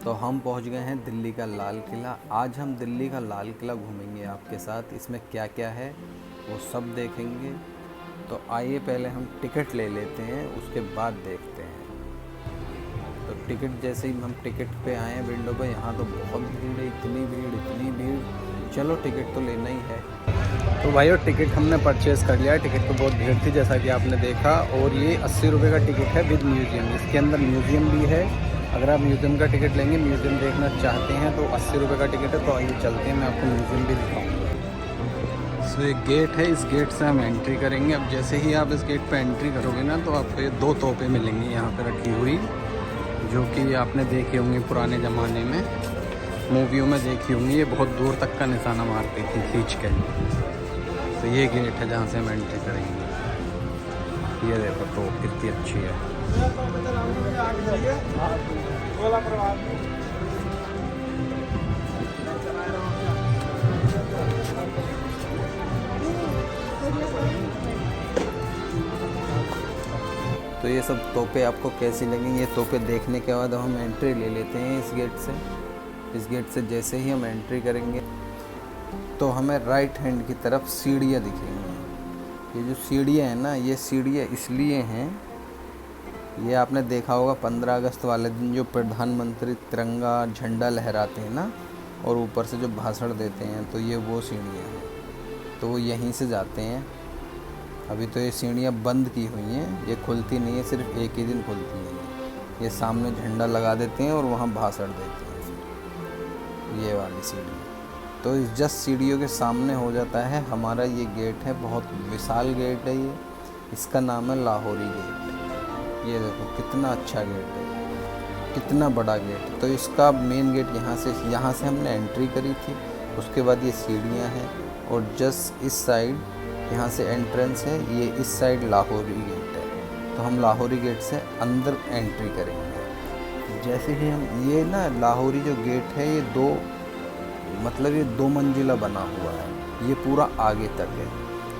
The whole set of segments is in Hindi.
तो हम पहुंच गए हैं दिल्ली का लाल किला। आज हम दिल्ली का लाल किला घूमेंगे आपके साथ। इसमें क्या क्या है वो सब देखेंगे। तो आइए पहले हम टिकट ले लेते हैं, उसके बाद देखते हैं। तो टिकट जैसे ही हम टिकट पे आए हैं विंडो पे, यहाँ तो बहुत भीड़ है, इतनी भीड़। चलो टिकट तो लेना ही है। तो भाई और टिकट हमने परचेज़ कर लिया है। टिकट तो बहुत भीड़ थी जैसा कि आपने देखा, और ये 80 रुपये का टिकट है विद म्यूज़ियम। इसके अंदर म्यूज़ियम भी है। अगर आप म्यूज़ियम का टिकट लेंगे, म्यूज़ियम देखना चाहते हैं तो 80 रुपये का टिकट है। तो आइए चलते हैं, मैं आपको म्यूज़ियम भी दिखाऊंगा। सो एक गेट है, इस गेट से हम एंट्री करेंगे। अब जैसे ही आप इस गेट पर एंट्री करोगे ना, तो आपको ये 2 तोपें मिलेंगी यहाँ पर रखी हुई, जो कि आपने देखी होंगी पुराने ज़माने में, मूवियों में देखी होंगी। ये बहुत दूर तक का निशाना मारती थी खींच के। तो ये गेट है जहाँ से हम एंट्री करेंगे। ये देखो तो कितनी अच्छी है। तो ये सब तोपें आपको कैसी लगेंगी? ये तोपें देखने के बाद हम एंट्री ले लेते हैं इस गेट से। इस गेट से जैसे ही हम एंट्री करेंगे तो हमें राइट हैंड की तरफ सीढ़ियाँ दिखेंगी। ये जो सीढ़ियाँ हैं ना, ये सीढ़ियाँ इसलिए हैं, ये आपने देखा होगा 15 अगस्त वाले दिन जो प्रधानमंत्री तिरंगा झंडा लहराते हैं ना, और ऊपर से जो भाषण देते हैं, तो ये वो सीढ़ियाँ हैं। तो वो यहीं से जाते हैं। अभी तो ये सीढ़ियाँ बंद की हुई हैं, ये खुलती नहीं है, सिर्फ एक ही दिन खुलती हैं। ये सामने झंडा लगा देते हैं और वहाँ भाषण देते हैं, ये वाली सीढ़ी। तो इस जस्ट सीढ़ियों के सामने हो जाता है हमारा ये गेट है। बहुत विशाल गेट है ये। इसका नाम है लाहौरी गेट। ये देखो कितना अच्छा गेट है, कितना बड़ा गेट। तो इसका मेन गेट यहाँ से हमने एंट्री करी थी। उसके बाद ये सीढ़ियाँ हैं, और जस्ट इस साइड यहाँ से एंट्रेंस है। ये इस साइड लाहौरी गेट है। तो हम लाहौरी गेट से अंदर एंट्री करेंगे। जैसे ही हम ये ना लाहौरी जो गेट है, ये दो मंजिला बना हुआ है। ये पूरा आगे तक है।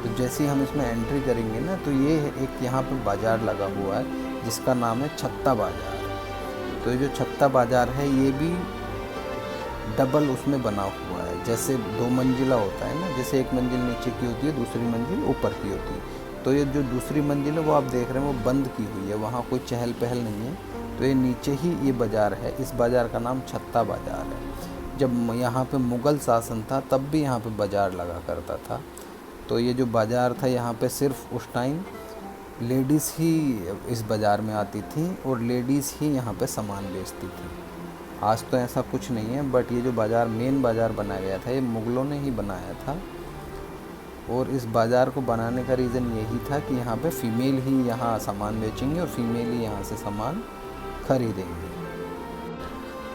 तो जैसे ही हम इसमें एंट्री करेंगे ना, तो ये एक यहाँ पे बाज़ार लगा हुआ है जिसका नाम है छत्ता बाज़ार। तो ये जो छत्ता बाज़ार है, ये भी डबल उसमें बना हुआ है। जैसे 2 मंजिला होता है ना, जैसे एक मंजिल नीचे की होती है, दूसरी मंजिल ऊपर की होती है। तो ये जो दूसरी मंजिल है वो आप देख रहे हैं, वो बंद की हुई है, वहाँ कोई चहल पहल नहीं है। तो ये नीचे ही ये बाज़ार है। इस बाज़ार का नाम छत्ता बाज़ार है। जब यहाँ पे मुग़ल शासन था तब भी यहाँ पे बाज़ार लगा करता था। तो ये जो बाज़ार था, यहाँ पे सिर्फ उस टाइम लेडीज़ ही इस बाज़ार में आती थी, और लेडीज़ ही यहाँ पे सामान बेचती थी। आज तो ऐसा कुछ नहीं है, बट ये जो बाज़ार, मेन बाज़ार बनाया गया था, ये मुग़लों ने ही बनाया था। और इस बाज़ार को बनाने का रीज़न यही था कि यहाँ पे फ़ीमेल ही यहाँ सामान बेचेंगे और फीमेल ही यहाँ से सामान ख़रीदेंगे।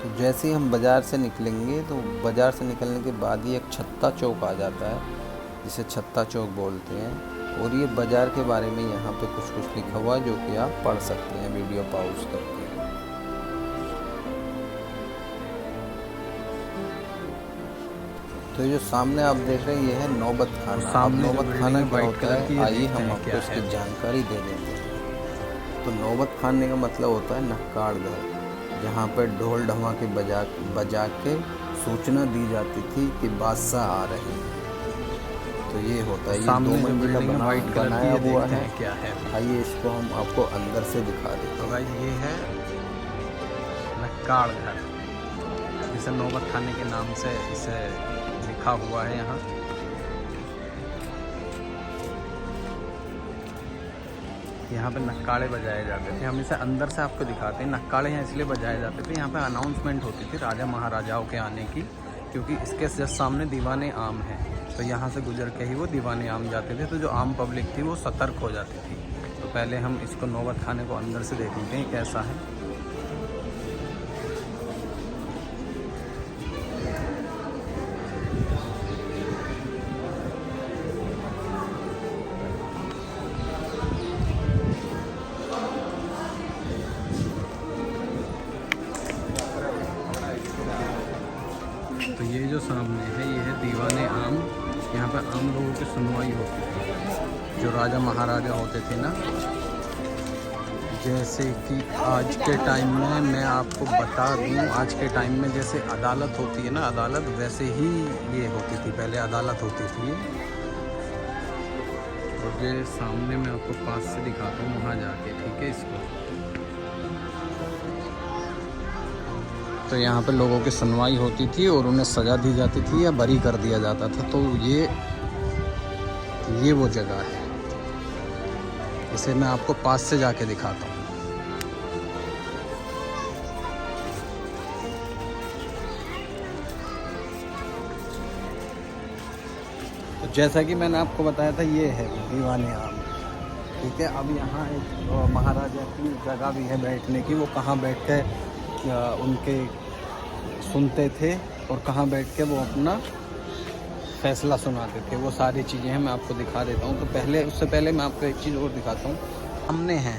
तो जैसे ही हम बाज़ार से निकलेंगे, तो बाज़ार से निकलने के बाद ही एक छत्ता चौक आ जाता है, जिसे छत्ता चौक बोलते हैं। और ये बाज़ार के बारे में यहाँ पे कुछ लिखा हुआ है, जो कि आप पढ़ सकते हैं वीडियो पॉज करके। तो ये जो सामने आप देख रहे हैं, ये है नौबत खाना। अब नौबत खाना क्या होता है, आइए हम आपको इसकी जानकारी दे देते हैं। तो नौबत खाने का मतलब होता है नक्काड़ घर, जहाँ पर ढोल ढमाके बजा के सूचना दी जाती थी कि बादशाह आ रहे हैं। तो ये होता है, ये 2 मंजिला बनाया हुआ है। क्या है, आइए इसको हम आपको अंदर से दिखा देते हैं। तो भाई ये है नक्काड़ घर, जिसे नौबत खाने के नाम से इसे लिखा हुआ है यहाँ। यहाँ पे नक्काड़े बजाए जाते थे। हम इसे अंदर से आपको दिखाते हैं। नक्काड़े यहाँ इसलिए बजाए जाते थे, यहाँ पे अनाउंसमेंट होती थी राजा महाराजाओं के आने की, क्योंकि इसके जस्ट सामने दीवाने आम है। तो यहाँ से गुजर के ही वो दीवाने आम जाते थे। तो जो आम पब्लिक थी वो सतर्क हो जाती थी। तो पहले हम इसको नौबत खाने को अंदर से देख लेते हैं कैसा है। तो ये जो सामने है, ये है दीवाने आम। यहाँ पर आम लोगों की सुनवाई होती थी। जो राजा महाराजा होते थे ना, जैसे कि आज के टाइम में मैं आपको बता दूं, आज के टाइम में जैसे अदालत होती है ना, अदालत वैसे ही ये होती थी, पहले अदालत होती थी। और ये सामने मैं आपको पास से दिखाता हूँ वहाँ जाके, ठीक है। इसको तो यहाँ पे लोगों की सुनवाई होती थी और उन्हें सज़ा दी जाती थी या बरी कर दिया जाता था। तो ये वो जगह है, इसे मैं आपको पास से जाके दिखाता हूँ। तो जैसा कि मैंने आपको बताया था, ये है दीवाने आम, ठीक है। अब यहाँ एक महाराजा की जगह भी है बैठने की। वो कहाँ बैठ के उनके सुनते थे और कहाँ बैठ के वो अपना फैसला सुनाते थे, वो सारी चीज़ें हैं, मैं आपको दिखा देता हूँ। तो उससे पहले मैं आपको एक चीज़ और दिखाता हूँ। सामने है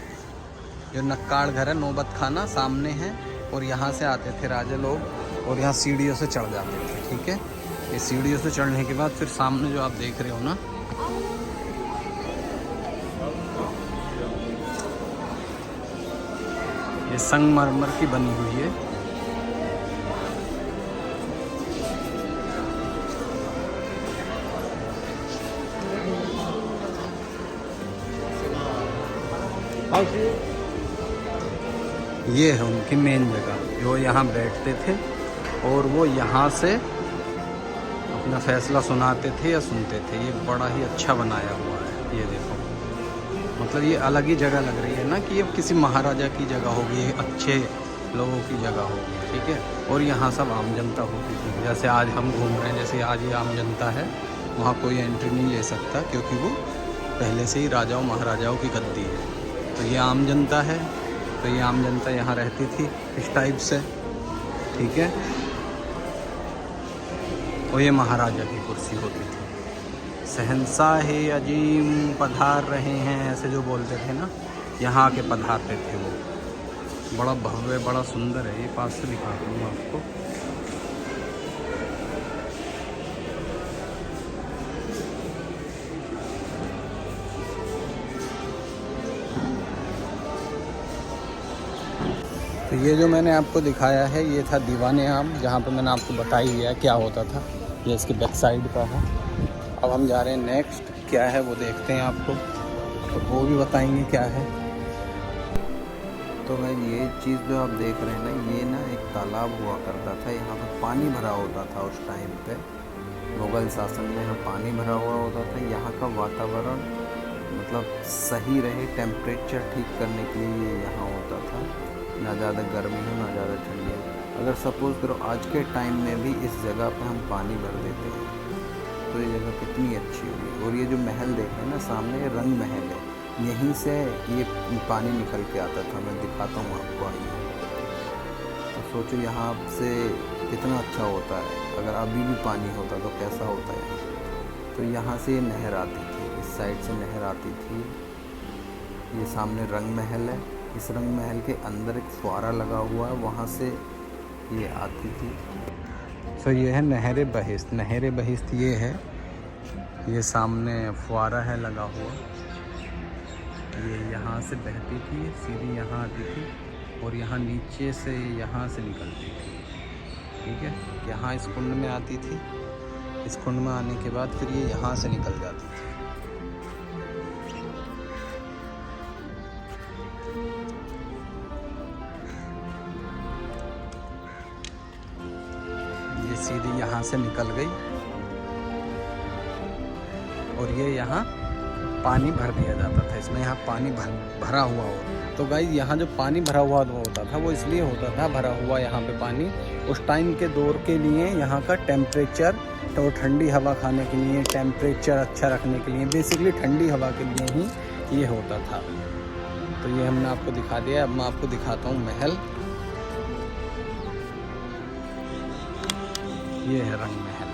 जो नक्काड़ घर है, नौबत खाना सामने है, और यहाँ से आते थे राजा लोग और यहाँ सीढ़ियों से चढ़ जाते थे, ठीक है। ये सीढ़ियों से चढ़ने के बाद फिर सामने जो आप देख रहे हो ना, ये संगमरमर की बनी हुई है। ये है उनकी मेन जगह, जो यहाँ बैठते थे और वो यहाँ से अपना फैसला सुनाते थे या सुनते थे। ये बड़ा ही अच्छा बनाया हुआ है, ये देखो, मतलब ये अलग ही जगह लग रही है ना कि ये किसी महाराजा की जगह होगी, अच्छे लोगों की जगह होगी, ठीक है। और यहाँ सब आम जनता होती थी, जैसे आज हम घूम रहे हैं, जैसे आज ये आम जनता है, वहाँ कोई एंट्री नहीं ले सकता क्योंकि वो पहले से ही राजाओं महाराजाओं की गद्दी है। तो ये आम जनता है, तो ये आम जनता यहाँ रहती थी इस टाइप से, ठीक है। और ये महाराजा की कुर्सी होती थी। शहंशाह अजीम पधार रहे हैं, ऐसे जो बोलते थे ना, यहाँ के पधारते थे वो। बड़ा भव्य, बड़ा सुंदर है। ये पास से दिखाता हूँ आपको। तो ये जो मैंने आपको दिखाया है, ये था दीवाने आम, जहाँ पे मैंने आपको बता ही दिया क्या होता था। ये इसके बैक साइड का है। अब हम जा रहे हैं नेक्स्ट, क्या है वो देखते हैं आपको, तो वो भी बताएंगे क्या है। तो मैं ये चीज़ जो आप देख रहे हैं ना, ये ना एक तालाब हुआ करता था, यहाँ पर पानी भरा होता था उस टाइम पे। मुग़ल शासन में यहाँ पानी भरा हुआ होता था। यहाँ का वातावरण मतलब सही रहे, टेम्परेचर ठीक करने के लिए ये यहाँ होता था, ना ज़्यादा गर्मी हो ना ज़्यादा ठंडी हो। अगर सपोज़ करो आज के टाइम में भी इस जगह पे हम पानी भर देते हैं तो ये जगह कितनी अच्छी होगी। और ये जो महल देख रहे हैं ना सामने, ये रंग महल है, यहीं से ये पानी निकल के आता था। मैं दिखाता हूँ आपको आइए। तो सोचो यहाँ से कितना अच्छा होता है, अगर अभी भी पानी होता तो कैसा होता है। तो यहाँ से ये नहर आती थी, इस साइड से नहर आती थी। ये सामने रंग महल है, इस रंग महल के अंदर एक फुआरा लगा हुआ है, वहाँ से ये आती थी। तो ये है नहर बहिश्त। नहर बहिश्त ये है, ये सामने फुआरा है लगा हुआ, ये यहाँ से बहती थी, सीधी यहाँ आती थी और यहाँ नीचे से यहाँ से निकलती थी, ठीक है। यहाँ इस कुंड में आती थी, इस कुंड में आने के बाद फिर ये यहाँ से निकल जाती थी। ये सीधी यहाँ से निकल गई और ये यहाँ पानी भर दिया जाता था। इसमें यहाँ पानी भरा हुआ हो। तो गाइस यहाँ जो पानी भरा हुआ होता था वो इसलिए होता था भरा हुआ यहाँ पे पानी, उस टाइम के दौर के लिए यहाँ का टेम्परेचर, तो ठंडी हवा खाने के लिए, टेम्परेचर अच्छा रखने के लिए, बेसिकली ठंडी हवा के लिए ही ये होता था। तो ये हमने आपको दिखा दिया। अब मैं आपको दिखाता हूँ महल। ये है रंग महल।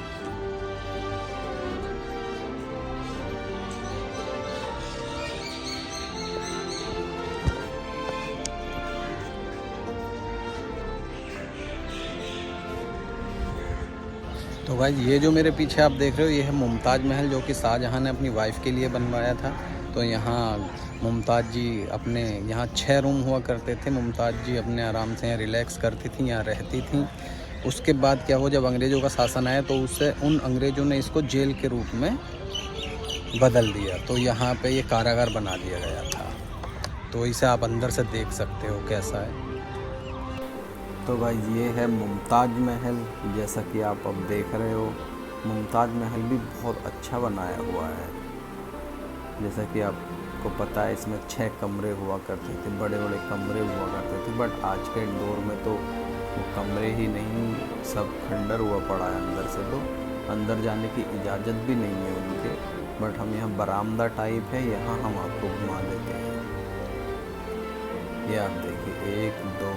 तो भाई ये जो मेरे पीछे आप देख रहे हो, ये है मुमताज़ महल, जो कि शाहजहाँ ने अपनी वाइफ के लिए बनवाया था। तो यहाँ मुमताज़ जी अपने यहाँ 6 रूम हुआ करते थे। मुमताज़ जी अपने आराम से यहाँ रिलैक्स करती थी, यहाँ रहती थी। उसके बाद क्या हुआ, जब अंग्रेज़ों का शासन आया तो उससे उन अंग्रेज़ों ने इसको जेल के रूप में बदल दिया। तो यहाँ पे ये कारागार बना दिया गया था। तो इसे आप अंदर से देख सकते हो कैसा है। तो भाई ये है मुमताज़ महल, जैसा कि आप अब देख रहे हो। मुमताज़ महल भी बहुत अच्छा बनाया हुआ है। जैसा कि आपको पता है इसमें 6 कमरे हुआ करते थे, बड़े बड़े कमरे हुआ करते थे। बट आज के दौर में तो वो कमरे ही नहीं, सब खंडर हुआ पड़ा है अंदर से। तो अंदर जाने की इजाज़त भी नहीं है उनके। बट हम यहाँ बरामदा टाइप है, यहाँ हम आपको घुमा देते हैं। ये आप देखिए 1 2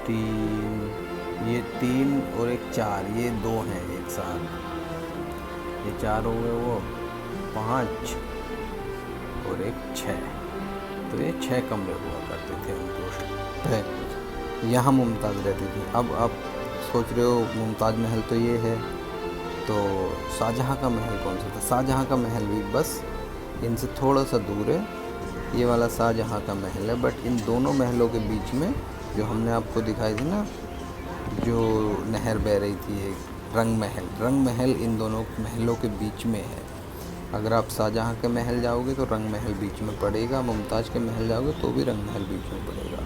3, ये 3 और एक 4, ये 2 हैं एक साथ। ये 4 हो गए, वो 5 और एक 6। तो ये 6 कमरे हुआ करते थे उनको। यहाँ मुमताज़ रहती थी। अब आप सोच रहे हो मुमताज़ महल तो ये है, तो शाहजहाँ का महल कौन सा था? शाहजहाँ का महल भी बस इनसे थोड़ा सा दूर है। ये वाला शाहजहाँ का महल है। बट इन दोनों महलों के बीच में जो हमने आपको दिखाई थी ना, जो नहर बह रही थी, एक रंग महल इन दोनों महलों के बीच में है। अगर आप शाहजहाँ के महल जाओगे तो रंग महल बीच में पड़ेगा, मुमताज़ के महल जाओगे तो भी रंग महल बीच में पड़ेगा।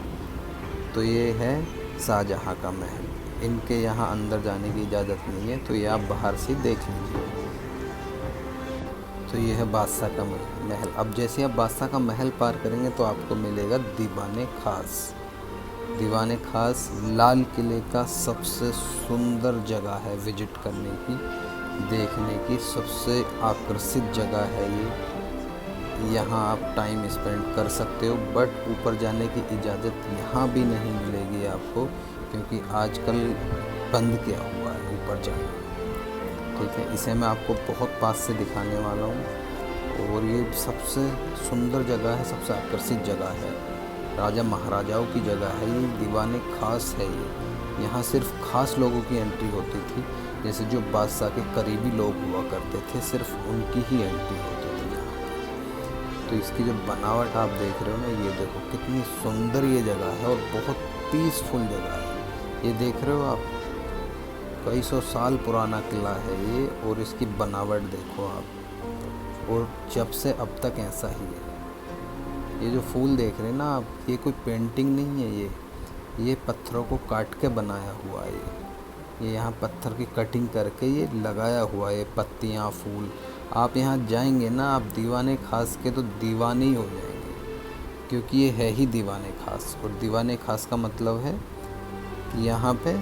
तो ये है शाहजहाँ का महल। इनके यहाँ अंदर जाने की इजाज़त नहीं है, तो ये आप बाहर से देख लीजिए। तो ये है बादशाह का महल। अब जैसे आप बादशाह का महल पार करेंगे तो आपको मिलेगा दीवाने खास। दीवाने खास लाल किले का सबसे सुंदर जगह है विजिट करने की, देखने की सबसे आकर्षित जगह है ये। यहाँ आप टाइम स्पेंड कर सकते हो। बट ऊपर जाने की इजाज़त यहाँ भी नहीं मिलेगी आपको, क्योंकि आजकल बंद किया हुआ है ऊपर जाना। ठीक है, इसे मैं आपको बहुत पास से दिखाने वाला हूँ। और ये सबसे सुंदर जगह है, सबसे आकर्षित जगह है, राजा महाराजाओं की जगह है ये। दीवाने खास है ये। यहाँ सिर्फ खास लोगों की एंट्री होती थी, जैसे जो बादशाह के करीबी लोग हुआ करते थे, सिर्फ उनकी ही एंट्री होती थी यहाँ। तो इसकी जो बनावट आप देख रहे हो ना, ये देखो कितनी सुंदर ये जगह है और बहुत पीसफुल जगह है। ये देख रहे हो आप, कई सौ साल पुराना किला है ये। और इसकी बनावट देखो आप, और जब से अब तक ऐसा ही है। ये जो फूल देख रहे हैं ना आप, ये कोई पेंटिंग नहीं है, ये पत्थरों को काट के बनाया हुआ है। ये यहाँ पत्थर की कटिंग करके ये लगाया हुआ है, ये पत्तियाँ फूल। आप यहाँ जाएंगे ना आप दीवाने खास के तो दीवाने ही हो जाएंगे, क्योंकि ये है ही दीवाने खास। और दीवाने खास का मतलब है कि यहाँ पे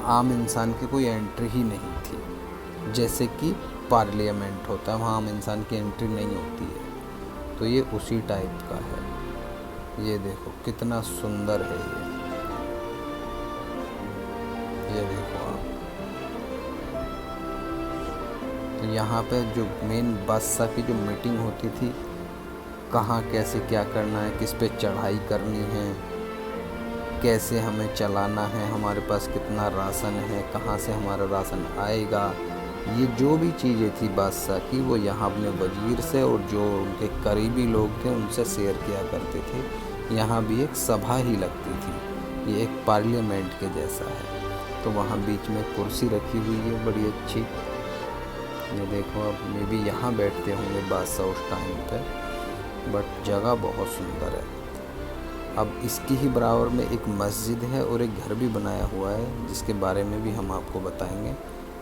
आम इंसान की कोई एंट्री ही नहीं थी। जैसे कि पार्लियामेंट होता है, वहाँ आम इंसान की एंट्री नहीं होती है। तो ये उसी टाइप का है। ये देखो कितना सुंदर है ये देखो आप। तो यहाँ पे जो मेन बादशाह की जो मीटिंग होती थी, कहाँ कैसे क्या करना है, किस पे चढ़ाई करनी है, कैसे हमें चलाना है, हमारे पास कितना राशन है, कहाँ से हमारा राशन आएगा, ये जो भी चीज़ें थी बादशाह की, वो यहाँ अपने वजीर से और जो उनके करीबी लोग थे उनसे शेयर किया करते थे। यहाँ भी एक सभा ही लगती थी, ये एक पार्लियामेंट के जैसा है। तो वहाँ बीच में कुर्सी रखी हुई है बड़ी अच्छी। ये देखो अब मे भी यहाँ बैठते होंगे बादशाह उस टाइम पे। बट जगह बहुत सुंदर है। अब इसकी ही बराबर में एक मस्जिद है और एक घर भी बनाया हुआ है, जिसके बारे में भी हम आपको बताएंगे।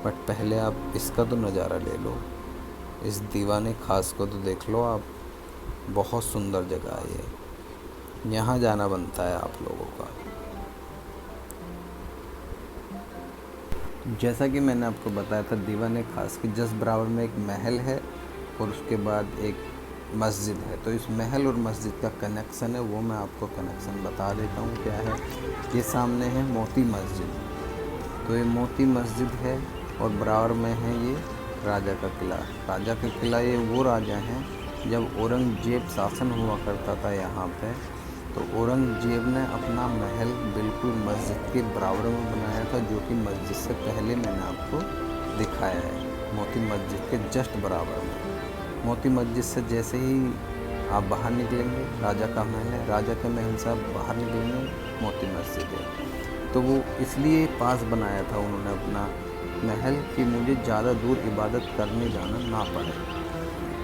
बट पहले आप इसका तो नज़ारा ले लो, इस दीवाने खास को तो देख लो आप। बहुत सुंदर जगह है ये, यहाँ जाना बनता है आप लोगों का। जैसा कि मैंने आपको बताया था, दीवाने खास के जस्ट बराबर में एक महल है और उसके बाद एक मस्जिद है। तो इस महल और मस्जिद का कनेक्शन है, वो मैं आपको कनेक्शन बता देता हूँ क्या है। ये सामने है मोती मस्जिद, तो ये मोती मस्जिद है और बराबर में है ये राजा का किला। राजा का किला, ये वो राजा हैं जब औरंगजेब शासन हुआ करता था यहाँ पे, तो औरंगजेब ने अपना महल बिल्कुल मस्जिद के बराबर में बनाया था, जो कि मस्जिद से पहले मैंने आपको दिखाया है। मोती मस्जिद के जस्ट बराबर में। मोती मस्जिद से जैसे ही आप बाहर निकलेंगे, राजा का महल है, राजा के महल से आप बाहर निकलेंगे, मोती मस्जिद है। तो वो इसलिए पास बनाया था उन्होंने अपना महल कि मुझे ज़्यादा दूर इबादत करने जाना ना पड़े।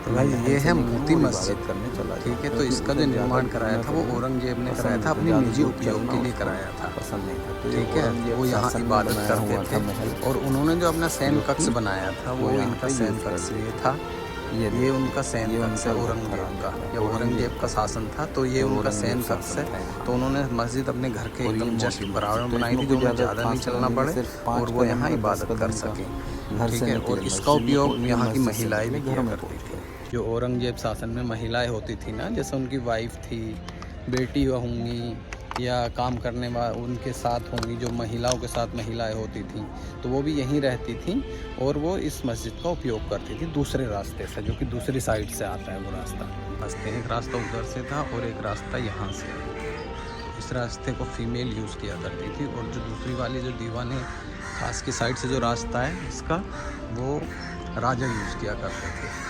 तो भाई ये है मोती मस्जिद करने चला, ठीक है। तो इसका जो निर्माण कराया था वो औरंगजेब ने कराया था, अपनी निजी उपयोग के लिए कराया था, पसंद नहीं था। तो ठीक है। वो यहाँ इबादत करते थे और उन्होंने जो अपना सैन कक्ष बनाया था वो इनका सैन कक्ष ये था। ये उनका सैन कक्ष है औरंगजेब का, या औरंगजेब का शासन था तो ये उनका सैन कक्ष है। तो उन्होंने मस्जिद अपने घर के एकदम जस्ट बराबर में बनाई थी, जो उन्हें ज़्यादा नहीं चलना पड़े और वो यहाँ इबादत कर सकें, ठीक है। और इसका उपयोग यहाँ की महिलाएं भी किया करती थी। जो औरंगजेब शासन में महिलाएं होती थी ना, जैसे उनकी वाइफ थी, बेटी होंगी या काम करने वाले उनके साथ होंगी, जो महिलाओं के साथ महिलाएं होती थीं, तो वो भी यहीं रहती थीं और वो इस मस्जिद का उपयोग करती थी दूसरे रास्ते से, जो कि दूसरी साइड से आता है वो रास्ता। एक रास्ता उधर से था और एक रास्ता यहाँ से। इस रास्ते को फीमेल यूज़ किया करती थी और जो दूसरी वाली जो दीवाने खास की साइड से जो रास्ता है इसका, वो राजा यूज़ किया करते थे।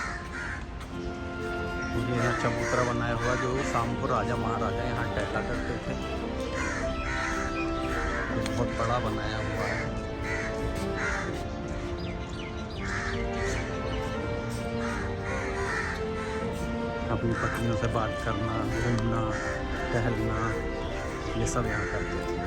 ये यहाँ चबूतरा बनाया हुआ जो शाम को राजा महाराजा यहाँ टहला करते थे, बहुत बड़ा बनाया हुआ है। अपनी पत्नियों से बात करना, घूमना, टहलना, ये सब यहाँ करते थे।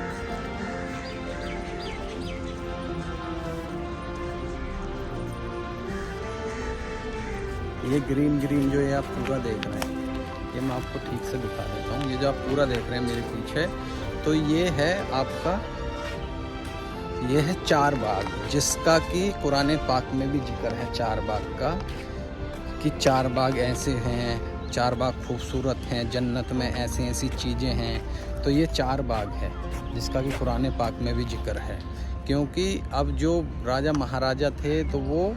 ये ग्रीन जो ये आप पूरा देख रहे हैं, ये मैं आपको ठीक से दिखा देता हूँ। ये जो आप पूरा देख रहे हैं मेरे पीछे, तो ये है आपका, ये है चार बाग, जिसका कि कुरान पाक में भी जिक्र है चार बाग का, कि चार बाग ऐसे हैं, चार बाग खूबसूरत हैं, जन्नत में ऐसी ऐसी चीज़ें हैं। तो ये चार बाग है जिसका कि कुरान पाक में भी जिक्र है, क्योंकि अब जो राजा महाराजा थे तो वो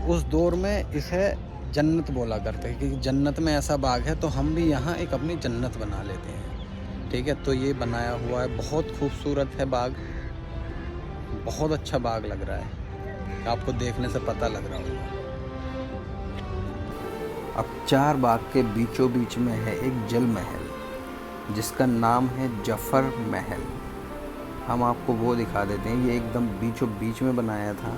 उस दौर में इसे जन्नत बोला करते हैं, कि जन्नत में ऐसा बाग है तो हम भी यहाँ एक अपनी जन्नत बना लेते हैं, ठीक है। तो ये बनाया हुआ है, बहुत खूबसूरत है बाग, बहुत अच्छा बाग लग रहा है, आपको देखने से पता लग रहा होगा। अब चार बाग के बीचों बीच में है एक जल महल जिसका नाम है जफर महल। हम आपको वो दिखा देते हैं, ये एकदम बीचों बीच में बनाया था,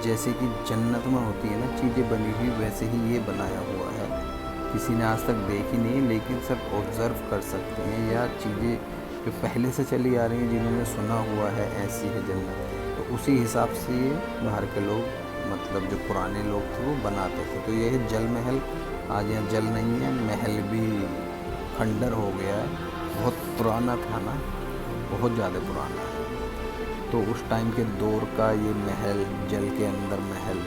जैसे कि जन्नत में होती है ना चीज़ें बनी हुई, वैसे ही ये बनाया हुआ है। किसी ने आज तक देखी नहीं, लेकिन सब ऑब्ज़र्व कर सकते हैं, या चीज़ें जो पहले से चली आ रही हैं, जिन्होंने सुना हुआ है ऐसी है जन्नत, तो उसी हिसाब से ये बाहर के लोग, मतलब जो पुराने लोग थे वो बनाते थे। तो ये है जल महल। आज यहाँ जल नहीं है, महल भी खंडर हो गया है, बहुत पुराना था ना, बहुत ज़्यादा पुराना है। तो उस टाइम के दौर का ये महल, जल के अंदर महल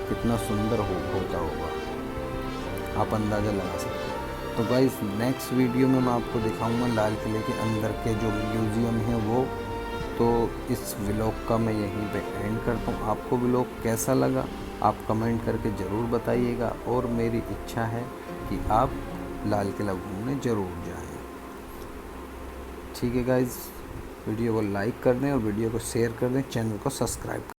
कितना सुंदर होता होगा, आप अंदाज़ा लगा सकते हैं। तो गाइस नेक्स्ट वीडियो में मैं आपको दिखाऊंगा लाल किले के अंदर के जो म्यूज़ियम है वो। तो इस व्लॉग का मैं यहीं पे एंड करता हूँ। आपको व्लॉग कैसा लगा आप कमेंट करके ज़रूर बताइएगा, और मेरी इच्छा है कि आप लाल किला घूमने ज़रूर जाएँ, ठीक है गाइस। वीडियो को लाइक कर दें और वीडियो को शेयर कर दें, चैनल को सब्सक्राइब